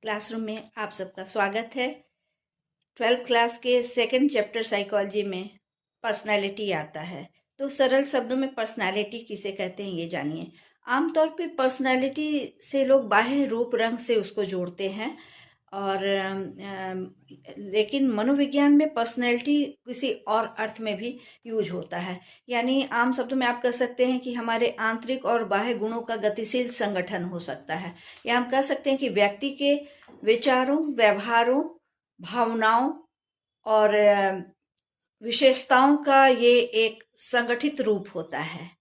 Classroom में आप सबका स्वागत है। 12th क्लास के सेकंड चैप्टर साइकोलॉजी में पर्सनालिटी आता है। तो सरल शब्दों में पर्सनालिटी किसे कहते हैं ये जानिए। आमतौर पे पर्सनालिटी से लोग बाह्य रूप रंग से उसको जोड़ते हैं और लेकिन मनोविज्ञान में पर्सनैलिटी किसी और अर्थ में भी यूज होता है। यानी आम शब्दों में आप कह सकते हैं कि हमारे आंतरिक और बाह्य गुणों का गतिशील संगठन हो सकता है, या हम कह सकते हैं कि व्यक्ति के विचारों, व्यवहारों, भावनाओं और विशेषताओं का ये एक संगठित रूप होता है।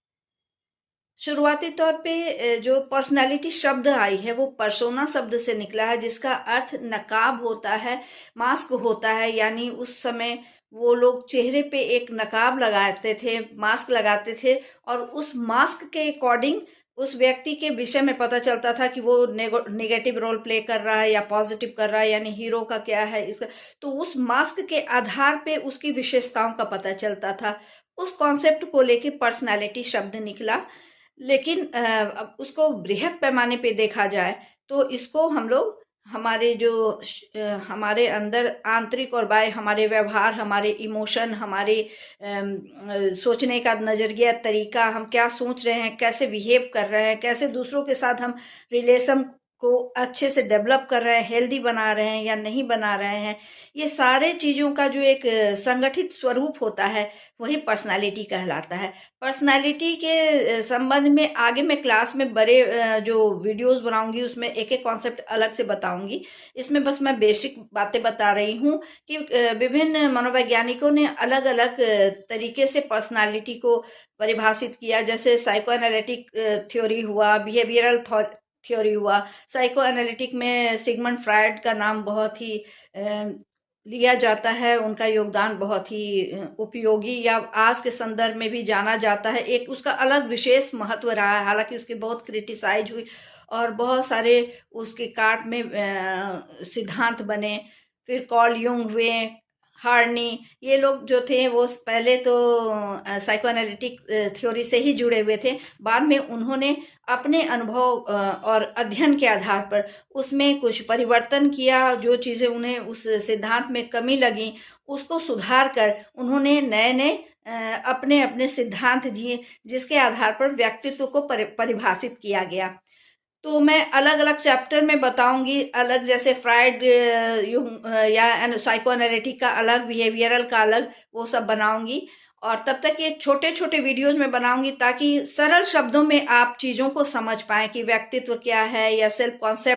शुरुआती तौर पे जो पर्सनालिटी शब्द आई है वो पर्सोना शब्द से निकला है, जिसका अर्थ नकाब होता है, मास्क होता है। यानी उस समय वो लोग चेहरे पे एक नकाब लगाते थे, मास्क लगाते थे, और उस मास्क के अकॉर्डिंग उस व्यक्ति के विषय में पता चलता था कि वो नेगेटिव रोल प्ले कर रहा है या पॉजिटिव कर रहा है, यानी हीरो का क्या है इसका। तो उस मास्क के आधार पे उसकी विशेषताओं का पता चलता था। उस कॉन्सेप्ट को लेके पर्सनालिटी शब्द निकला। लेकिन अब उसको बृहद पैमाने पे देखा जाए तो इसको हम लोग हमारे जो हमारे अंदर आंतरिक और बाह्य हमारे व्यवहार, हमारे इमोशन, हमारे सोचने का नजरिया, तरीका, हम क्या सोच रहे हैं, कैसे बिहेव कर रहे हैं, कैसे दूसरों के साथ हम रिलेशन को अच्छे से डेवलप कर रहे हैं, हेल्दी बना रहे हैं या नहीं बना रहे हैं, ये सारे चीज़ों का जो एक संगठित स्वरूप होता है वही पर्सनालिटी कहलाता है। पर्सनालिटी के संबंध में आगे मैं क्लास में बड़े जो वीडियोस बनाऊंगी उसमें एक एक कॉन्सेप्ट अलग से बताऊंगी। इसमें बस मैं बेसिक बातें बता रही हूँ कि विभिन्न मनोवैज्ञानिकों ने अलग अलग तरीके से पर्सनालिटी को परिभाषित किया। जैसे साइको एनालिटिक थ्योरी हुआ, बिहेवियरल थ्योरी हुआ। साइको एनालिटिक में सिगमंड फ्रायड का नाम बहुत ही लिया जाता है, उनका योगदान बहुत ही उपयोगी या आज के संदर्भ में भी जाना जाता है। एक उसका अलग विशेष महत्व रहा है, हालांकि उसकी बहुत क्रिटिसाइज हुई और बहुत सारे उसके काट में सिद्धांत बने। फिर कॉल युंग हुए, हार्नी, ये लोग जो थे वो पहले तो साइको एनालिटिक थ्योरी से ही जुड़े हुए थे। बाद में उन्होंने अपने अनुभव और अध्ययन के आधार पर उसमें कुछ परिवर्तन किया। जो चीज़ें उन्हें उस सिद्धांत में कमी लगी उसको सुधार कर उन्होंने नए नए अपने अपने सिद्धांत दिए, जिसके आधार पर व्यक्तित्व को परिभाषित किया गया। तो मैं अलग अलग चैप्टर में बताऊंगी अलग, जैसे फ्राइड या साइको एनालिटिक का अलग, बिहेवियरल का अलग, वो सब बनाऊंगी। और तब तक ये छोटे छोटे वीडियोज में बनाऊंगी ताकि सरल शब्दों में आप चीज़ों को समझ पाएं कि व्यक्तित्व क्या है या सेल्फ कॉन्सेप्ट